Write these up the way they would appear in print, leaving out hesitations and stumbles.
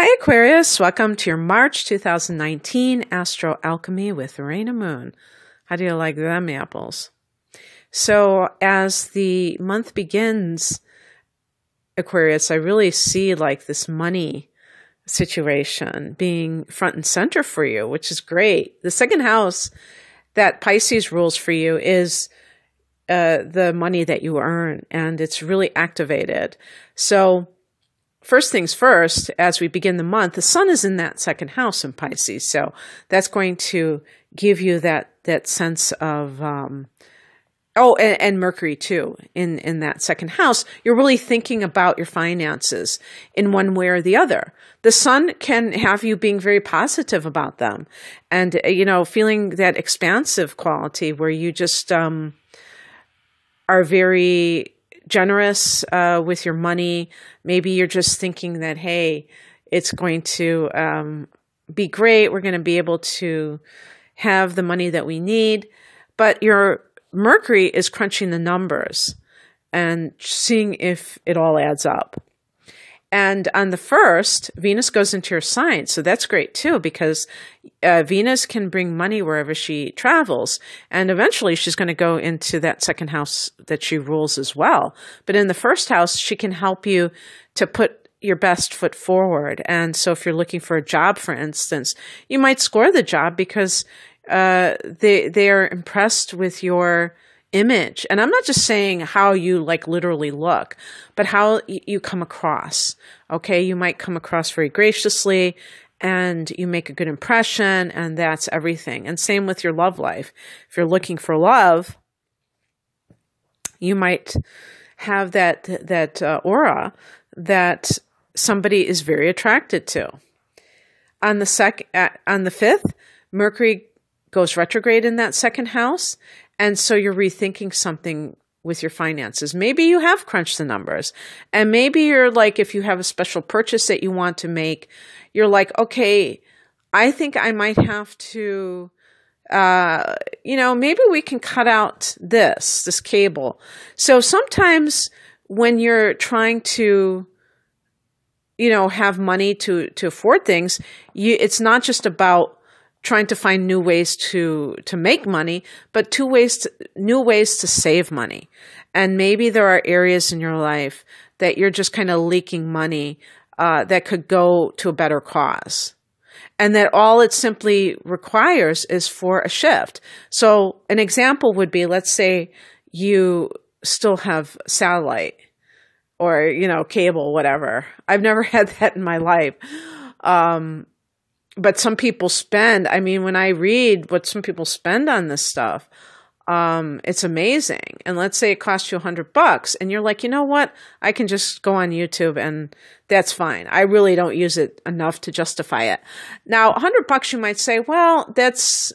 Hi Aquarius, welcome to your March 2019 Astro Alchemy with Rain and Moon. How do you like them apples? So as the month begins, Aquarius, I really see like this money situation being front and center for you, which is great. The second house that Pisces rules for you is the money that you earn, and it's really activated. So first things first, as we begin the month, the sun is in that second house in Pisces. So that's going to give you that sense of, and Mercury too, in that second house. You're really thinking about your finances in one way or the other. The sun can have you being very positive about them and, feeling that expansive quality where you just are very generous with your money. Maybe you're just thinking that, hey, it's going to be great. We're going to be able to have the money that we need. But your Mercury is crunching the numbers and seeing if it all adds up. And on the 1st, Venus goes into your sign. So that's great too, because Venus can bring money wherever she travels. And eventually she's going to go into that second house that she rules as well. But in the first house, she can help you to put your best foot forward. And so if you're looking for a job, for instance, you might score the job because they are impressed with your image. And I'm not just saying how you like literally look, but how you come across. Okay. You might come across very graciously and you make a good impression, and that's everything. And same with your love life. If you're looking for love, you might have that aura that somebody is very attracted to. On the 5th, Mercury goes retrograde in that second house. And so you're rethinking something with your finances. Maybe you have crunched the numbers, and maybe you're like, if you have a special purchase that you want to make, you're like, okay, I think I might have to, maybe we can cut out this cable. So sometimes when you're trying to, have money to afford things, it's not just about trying to find new ways to make money, but new ways to save money. And maybe there are areas in your life that you're just kind of leaking money that could go to a better cause. And that all it simply requires is for a shift. So an example would be, let's say you still have satellite or, cable, whatever. I've never had that in my life. But some people spend, when I read what some people spend on this stuff, it's amazing. And let's say it costs you $100 and you're like, you know what? I can just go on YouTube and that's fine. I really don't use it enough to justify it. Now, $100 you might say, well, that's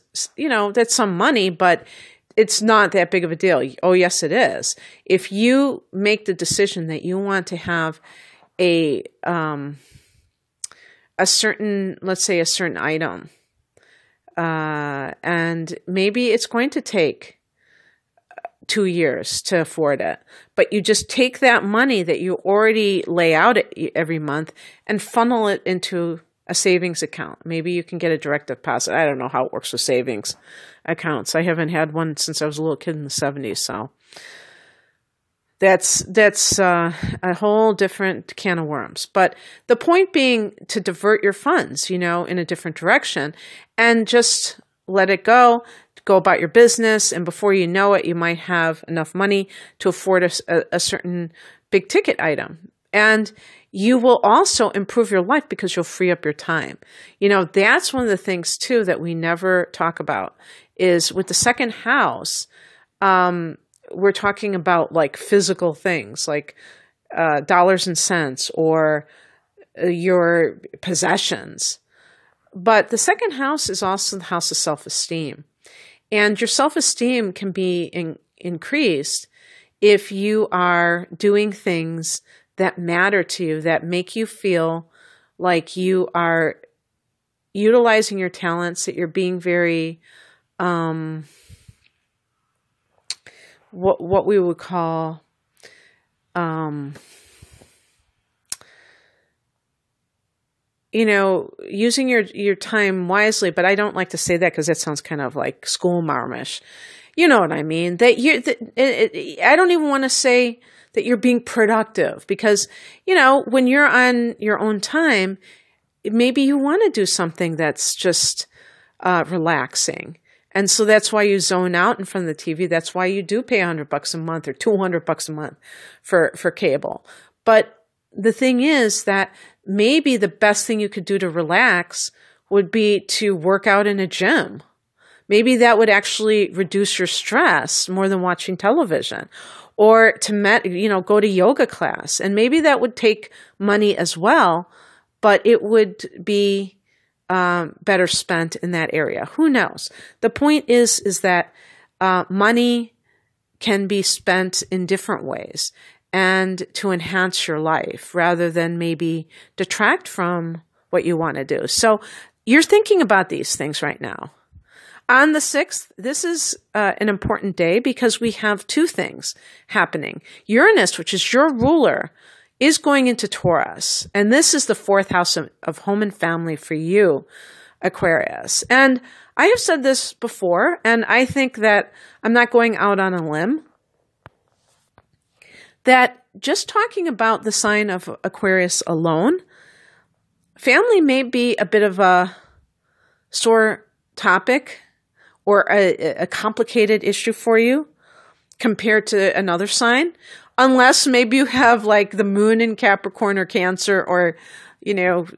some money, but it's not that big of a deal. Oh, yes, it is. If you make the decision that you want to have a certain item, and maybe it's going to take 2 years to afford it, but you just take that money that you already lay out every month and funnel it into a savings account. Maybe you can get a direct deposit. I don't know how it works with savings accounts. I haven't had one since I was a little kid in the 70s, so that's a whole different can of worms. But the point being to divert your funds, in a different direction and just let it go about your business. And before you know it, you might have enough money to afford a certain big ticket item. And you will also improve your life because you'll free up your time. That's one of the things too that we never talk about is with the second house, we're talking about like physical things like dollars and cents or your possessions. But the second house is also the house of self-esteem. And your self-esteem can be increased if you are doing things that matter to you, that make you feel like you are utilizing your talents, that you're being very what we would call using your time wisely, but I don't like to say that because that sounds kind of like school marmish. You know what I mean? I don't even want to say that you're being productive because, when you're on your own time, maybe you want to do something that's just relaxing. And so that's why you zone out in front of the TV. That's why you do pay $100 a month or $200 a month for cable. But the thing is that maybe the best thing you could do to relax would be to work out in a gym. Maybe that would actually reduce your stress more than watching television, or to go to yoga class. And maybe that would take money as well, but it would be better spent in that area. Who knows? The point is that money can be spent in different ways and to enhance your life rather than maybe detract from what you want to do. So you're thinking about these things right now. On the 6th, this is an important day because we have two things happening. Uranus, which is your ruler, is going into Taurus. And this is the 4th house of home and family for you, Aquarius. And I have said this before, and I think that I'm not going out on a limb, that just talking about the sign of Aquarius alone, family may be a bit of a sore topic or a complicated issue for you compared to another sign, unless maybe you have like the moon in Capricorn or Cancer, or,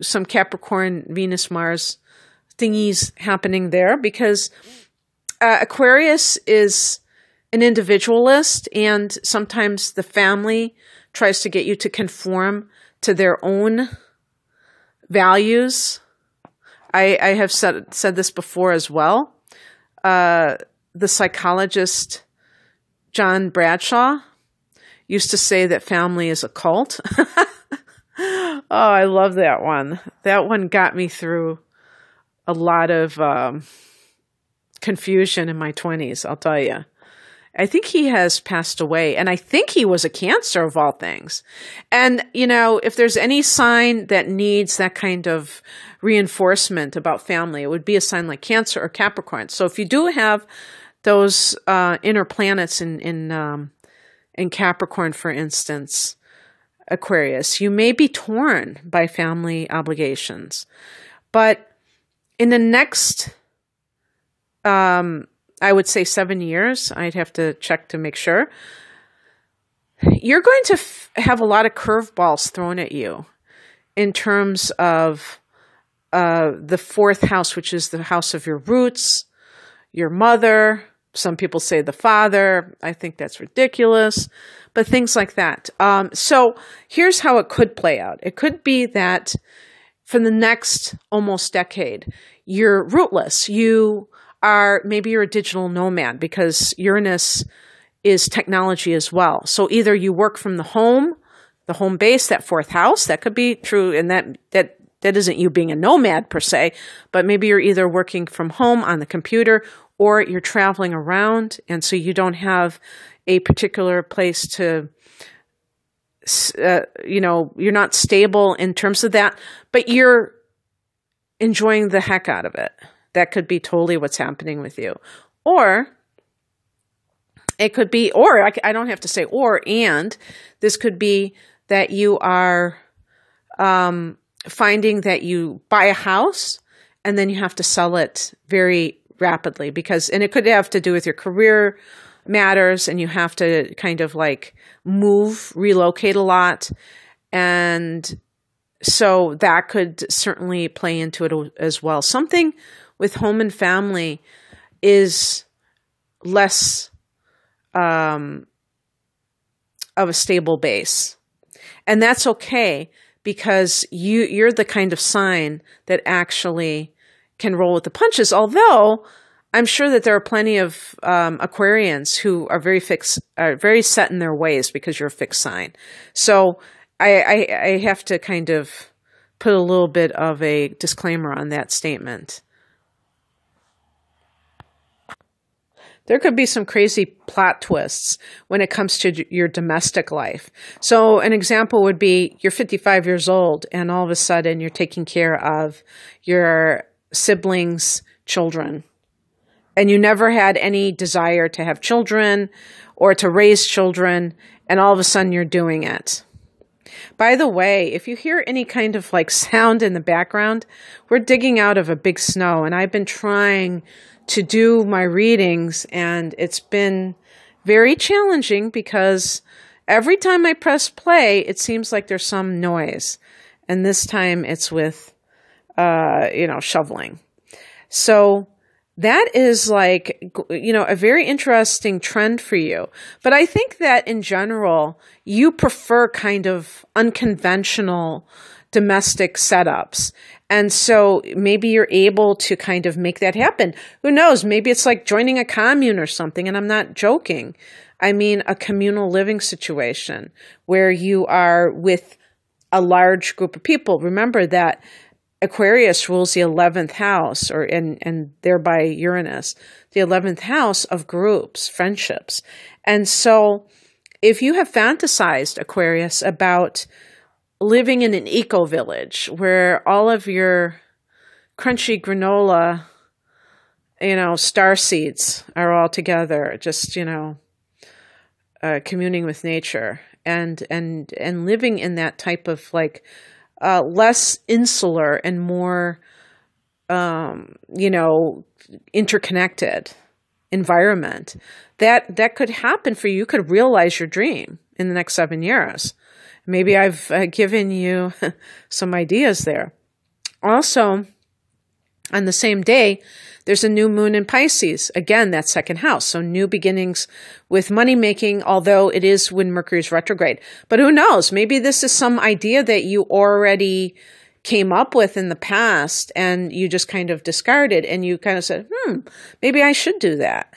some Capricorn, Venus, Mars thingies happening there, because Aquarius is an individualist, and sometimes the family tries to get you to conform to their own values. I have said this before as well. The psychologist John Bradshaw used to say that family is a cult. Oh, I love that one. That one got me through a lot of confusion in my 20s, I'll tell you. I think he has passed away, and I think he was a Cancer of all things. And, if there's any sign that needs that kind of reinforcement about family, it would be a sign like Cancer or Capricorn. So if you do have those inner planets in Capricorn, for instance, Aquarius, you may be torn by family obligations. But in the next I would say 7 years. I'd have to check to make sure. You're going to have a lot of curveballs thrown at you in terms of the 4th house, which is the house of your roots, your mother. Some people say the father. I think that's ridiculous, but things like that. So here's how it could play out. It could be that for the next almost decade, you're rootless. Maybe you're a digital nomad because Uranus is technology as well. So either you work from the home base, that 4th house, that could be true. And that isn't you being a nomad per se, but maybe you're either working from home on the computer or you're traveling around. And so you don't have a particular place to, you're not stable in terms of that, but you're enjoying the heck out of it. That could be totally what's happening with you. Or it could be, I don't have to say and this could be that you are finding that you buy a house and then you have to sell it very rapidly and it could have to do with your career matters, and you have to kind of like relocate a lot. And so that could certainly play into it as well. Something with home and family is less of a stable base. And that's okay, because you're the kind of sign that actually can roll with the punches. Although I'm sure that there are plenty of Aquarians who are very set in their ways because you're a fixed sign. So I have to kind of put a little bit of a disclaimer on that statement. There could be some crazy plot twists when it comes to your domestic life. So an example would be you're 55 years old and all of a sudden you're taking care of your siblings' children. And you never had any desire to have children or to raise children, and all of a sudden you're doing it. By the way, if you hear any kind of like sound in the background, we're digging out of a big snow, and I've been trying to do my readings, and it's been very challenging because every time I press play, it seems like there's some noise. And this time it's with, shoveling. So that is like, a very interesting trend for you. But I think that in general, you prefer kind of unconventional domestic setups. And so maybe you're able to kind of make that happen. Who knows? Maybe it's like joining a commune or something. And I'm not joking. I mean, a communal living situation where you are with a large group of people. Remember that Aquarius rules the 11th house, and thereby Uranus, the 11th house of groups, friendships. And so if you have fantasized, Aquarius, about living in an eco-village where all of your crunchy granola, star seeds are all together, just, communing with nature and living in that type of like, less insular and more, interconnected environment, that could happen for you. You could realize your dream in the next 7 years. Maybe I've given you some ideas there. Also, on the same day, there's a new moon in Pisces. Again, that second house. So new beginnings with money making, although it is when Mercury's retrograde. But who knows? Maybe this is some idea that you already came up with in the past and you just kind of discarded and you kind of said, maybe I should do that.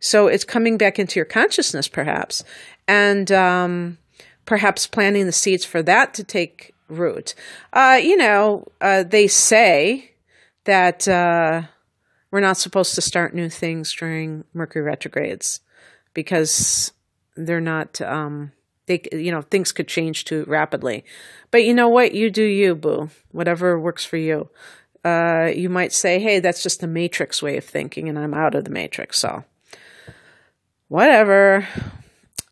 So it's coming back into your consciousness perhaps. And perhaps planting the seeds for that to take root. They say that we're not supposed to start new things during Mercury retrogrades because they're not, things could change too rapidly. But you know what? You do you, boo. Whatever works for you. You might say, hey, that's just the matrix way of thinking and I'm out of the matrix. So whatever.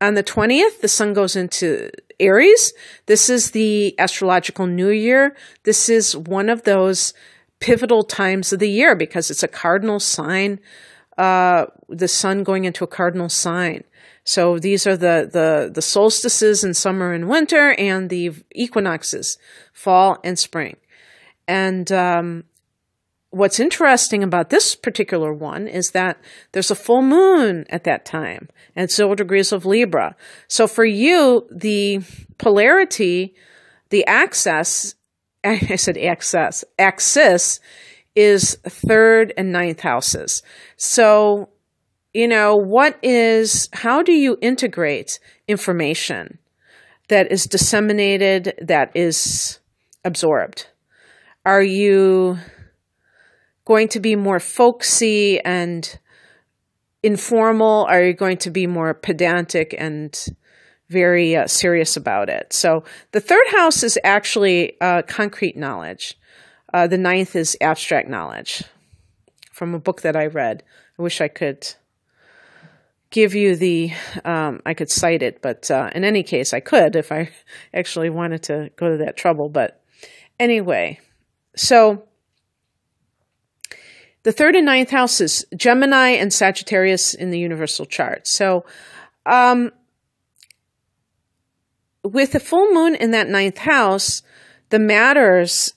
On the 20th, the sun goes into Aries. This is the astrological new year. This is one of those pivotal times of the year because it's a cardinal sign, the sun going into a cardinal sign. So these are the solstices in summer and winter and the equinoxes, fall and spring. And what's interesting about this particular one is that there's a full moon at that time and 0 degrees of Libra. So for you, the polarity, the axis is 3rd and 9th houses. So, how do you integrate information that is disseminated, that is absorbed? Are you going to be more folksy and informal? Are you going to be more pedantic and very serious about it? So the 3rd house is actually concrete knowledge. The 9th is abstract knowledge from a book that I read. I wish I could give you I could cite it, but in any case, I could if I actually wanted to go to that trouble. But anyway, so the 3rd and 9th houses, Gemini and Sagittarius in the universal chart. So with the full moon in that 9th house, those matters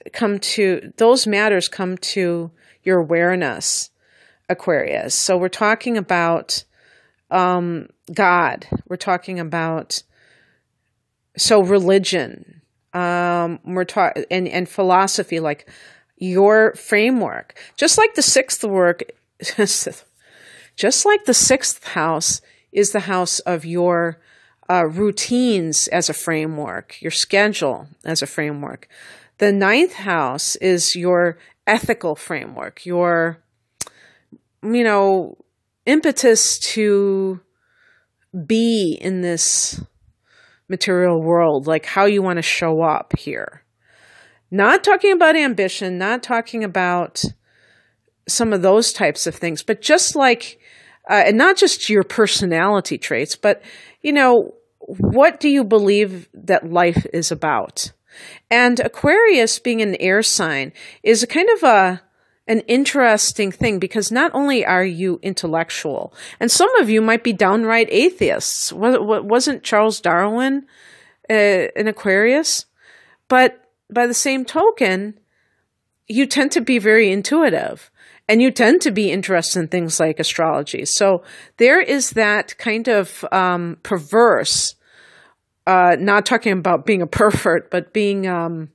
come to your awareness, Aquarius. So we're talking about God. We're talking about religion. We're talking and philosophy, like your framework. Just like the 6th house is the house of your routines as a framework, your schedule as a framework. The 9th house is your ethical framework, your, impetus to be in this material world, like how you want to show up here. Not talking about ambition, not talking about some of those types of things, but just like, and not just your personality traits, but, what do you believe that life is about? And Aquarius, being an air sign, is a kind of an interesting thing, because not only are you intellectual, and some of you might be downright atheists. Wasn't Charles Darwin an Aquarius? But by the same token, you tend to be very intuitive, and you tend to be interested in things like astrology. So there is that kind of perverse, not talking about being a pervert, but being, a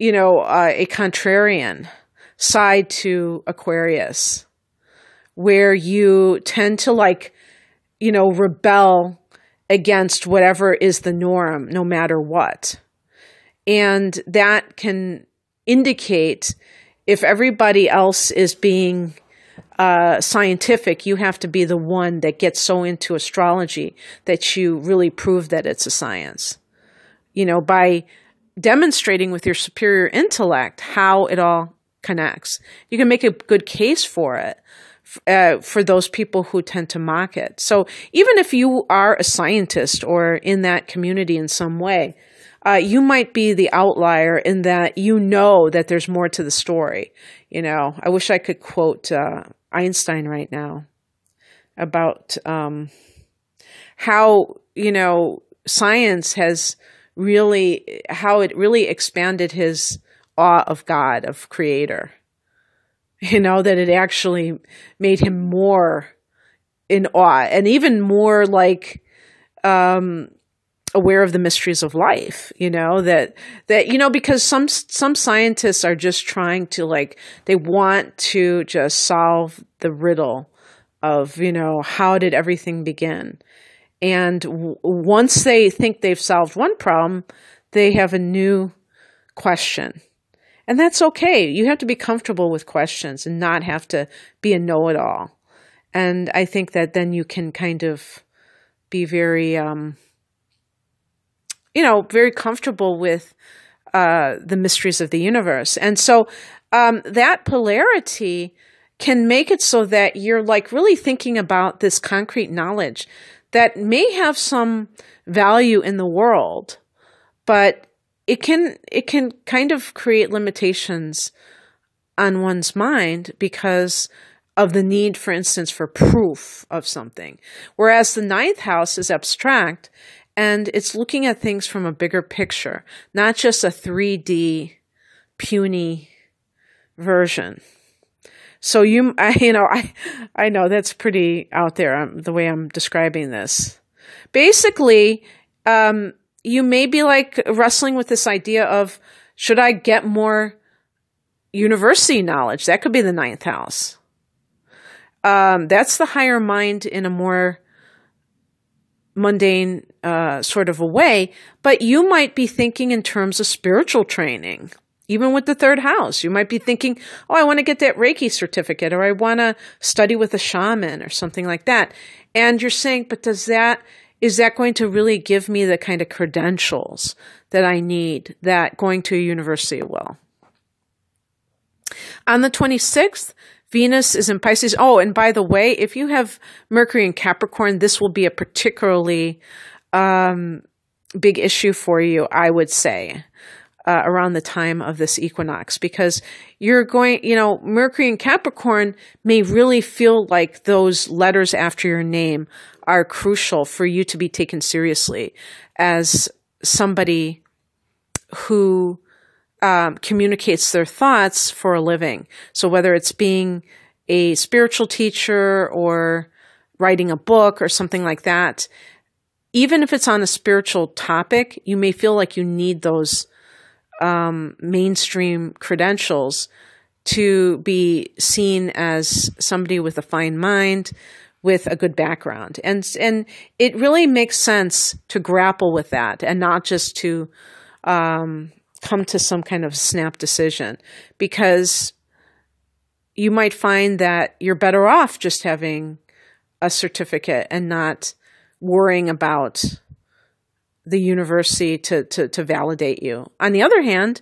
contrarian side to Aquarius, where you tend to rebel against whatever is the norm, no matter what. And that can indicate, if everybody else is being scientific, you have to be the one that gets so into astrology that you really prove that it's a science. By demonstrating with your superior intellect how it all connects. You can make a good case for it, for those people who tend to mock it. So even if you are a scientist or in that community in some way, you might be the outlier in that that there's more to the story. I wish I could quote Einstein right now about how, science has how it really expanded his awe of God, of Creator. That it actually made him more in awe, and even more aware of the mysteries of life, because some scientists are just trying to they want to just solve the riddle of, how did everything begin? And once they think they've solved one problem, they have a new question. And that's okay. You have to be comfortable with questions and not have to be a know-it-all. And I think that then you can kind of be very, very comfortable with the mysteries of the universe. And so that polarity can make it so that you're really thinking about this concrete knowledge that may have some value in the world, but it can kind of create limitations on one's mind because of the need, for instance, for proof of something. Whereas the ninth house is abstract, and it's looking at things from a bigger picture, not just a 3D puny version. So I know that's pretty out there, the way I'm describing this. Basically, you may be wrestling with this idea of, should I get more university knowledge? That could be the ninth house. That's the higher mind in a more mundane sort of a way, but you might be thinking in terms of spiritual training. Even with the third house, you might be thinking, I want to get that Reiki certificate, or I want to study with a shaman or something like that. And you're saying, but is that going to really give me the kind of credentials that I need that going to a university will? On the 26th, Venus is in Pisces. Oh, and by the way, if you have Mercury in Capricorn, this will be a particularly big issue for you, I would say. Around the time of this equinox, because you're going, Mercury in Capricorn may really feel like those letters after your name are crucial for you to be taken seriously as somebody who communicates their thoughts for a living. So whether it's being a spiritual teacher or writing a book or something like that, even if it's on a spiritual topic, you may feel like you need those mainstream credentials to be seen as somebody with a fine mind, with a good background. And it really makes sense to grapple with that and not just to come to some kind of snap decision, because you might find that you're better off just having a certificate and not worrying about the university to validate you. On the other hand,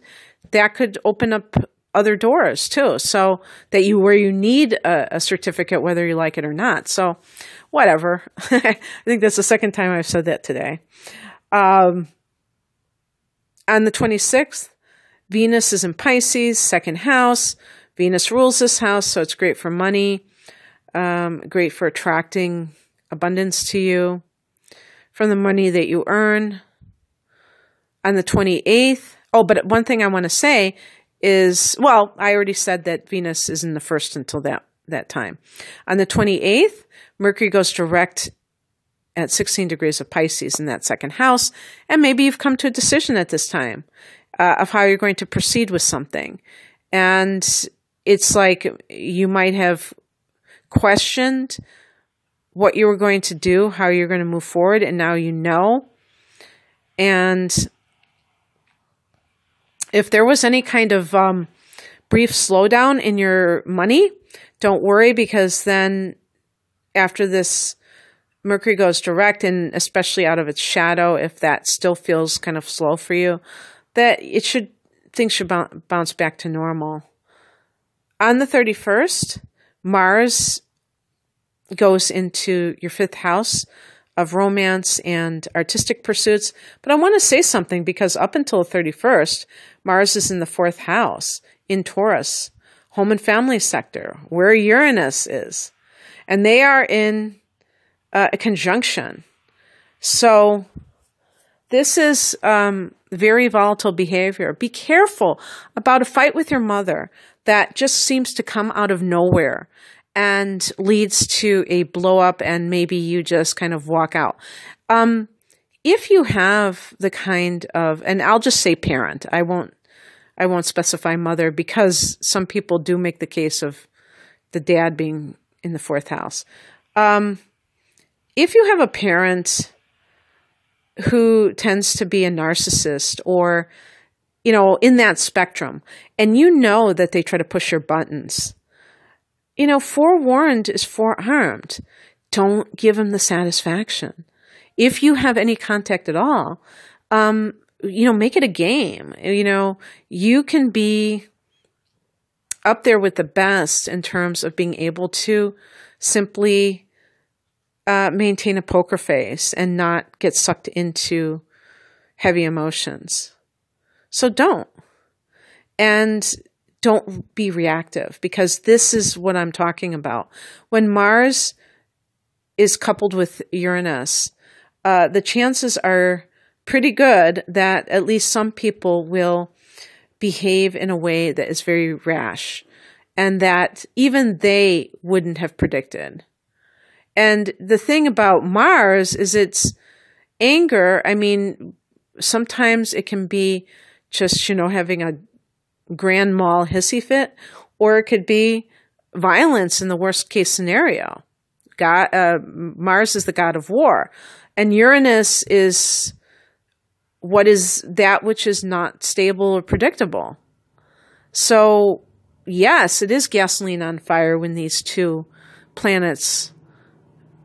that could open up other doors too, so that where you need a certificate, whether you like it or not. So whatever. I think that's the second time I've said that today. On the 26th, Venus is in Pisces, second house. Venus rules this house, so it's great for money, great for attracting abundance to you from the money that you earn. On the 28th, but one thing I want to say is, well, I already said that Venus is in the first until that time. On the 28th, Mercury goes direct at 16 degrees of Pisces in that second house, and maybe you've come to a decision at this time of how you're going to proceed with something. And it's like you might have questioned what you were going to do, how you're going to move forward, and now you know. And if there was any kind of brief slowdown in your money, don't worry, because then after this Mercury goes direct, and especially out of its shadow, if that still feels kind of slow for you, that things should bounce back to normal. On the 31st, Mars goes into your fifth house of romance and artistic pursuits. But I want to say something, because up until the 31st, Mars is in the fourth house in Taurus, home and family sector, where Uranus is. And they are in a conjunction. So this is very volatile behavior. Be careful about a fight with your mother that just seems to come out of nowhere and leads to a blow up, and maybe you just kind of walk out. If you have the kind of, and I'll just say parent, I won't specify mother, because some people do make the case of the dad being in the fourth house. If you have a parent who tends to be a narcissist, or, in that spectrum, and that they try to push your buttons, forewarned is forearmed. Don't give them the satisfaction. If you have any contact at all, make it a game. You can be up there with the best in terms of being able to simply maintain a poker face and not get sucked into heavy emotions. So don't. And don't be reactive, because this is what I'm talking about. When Mars is coupled with Uranus, the chances are pretty good that at least some people will behave in a way that is very rash, and that even they wouldn't have predicted. And the thing about Mars is its anger. I mean, sometimes it can be just, having a grand mal hissy fit, or it could be violence in the worst case scenario. Mars is the god of war, and Uranus is what is that which is not stable or predictable. So yes, it is gasoline on fire when these two planets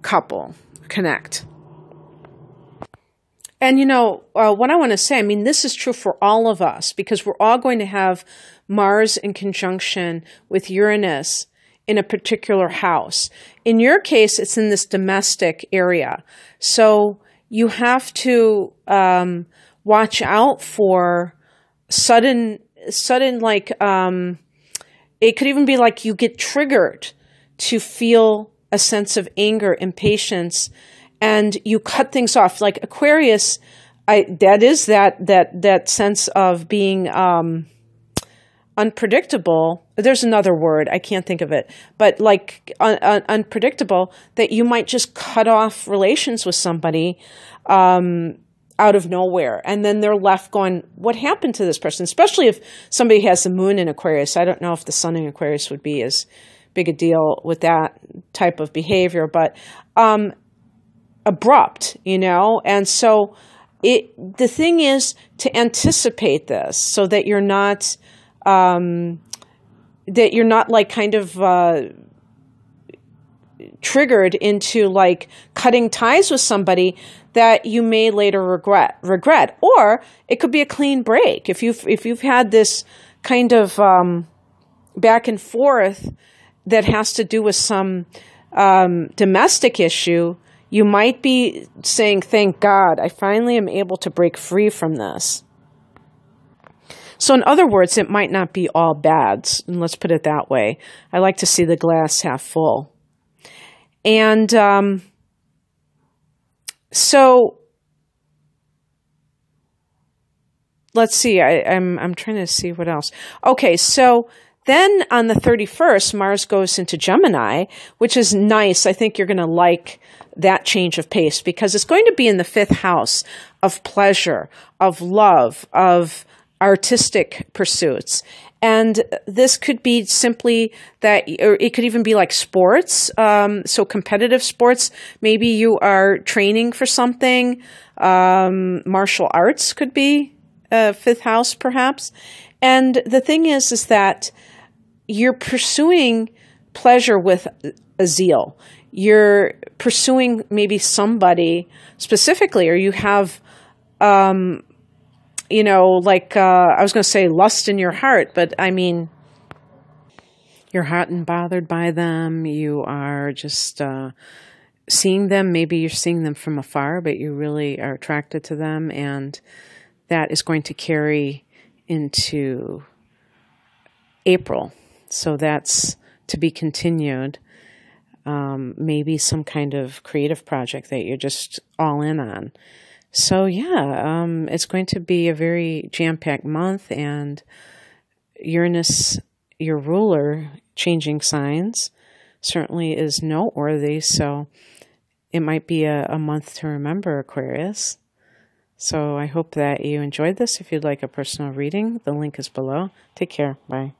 connect. And what I want to say, this is true for all of us, because we're all going to have Mars in conjunction with Uranus in a particular house. In your case, it's in this domestic area. So you have to watch out for sudden, it could even be like you get triggered to feel a sense of anger, impatience, and you cut things off. Like Aquarius, that is that sense of being unpredictable. There's another word, I can't think of it, but like unpredictable, that you might just cut off relations with somebody out of nowhere, and then they're left going, what happened to this person? Especially if somebody has the moon in Aquarius. I don't know if the sun in Aquarius would be as big a deal with that type of behavior, but abrupt, and so the thing is to anticipate this so that you're not that you're not like kind of triggered into like cutting ties with somebody that you may later regret. Or it could be a clean break. If you've had this kind of back and forth that has to do with some domestic issue, you might be saying, thank God, I finally am able to break free from this. So in other words, it might not be all bad. Let's put it that way. I like to see the glass half full. And so let's see. I'm trying to see what else. Okay, so then on the 31st, Mars goes into Gemini, which is nice. I think you're going to like that change of pace because it's going to be in the 5th house of pleasure, of love, of artistic pursuits. And this could be simply that, or it could even be like sports, so competitive sports. Maybe you are training for something. Martial arts could be 5th house, perhaps. And the thing is that you're pursuing pleasure with a zeal. You're pursuing maybe somebody specifically, or you have I was going to say lust in your heart, but I mean, you're hot and bothered by them. You are just seeing them. Maybe you're seeing them from afar, but you really are attracted to them. And that is going to carry into April. So that's to be continued. Maybe some kind of creative project that you're just all in on. So yeah, it's going to be a very jam-packed month, and Uranus, your ruler, changing signs certainly is noteworthy. So it might be a month to remember, Aquarius. So I hope that you enjoyed this. If you'd like a personal reading, the link is below. Take care. Bye.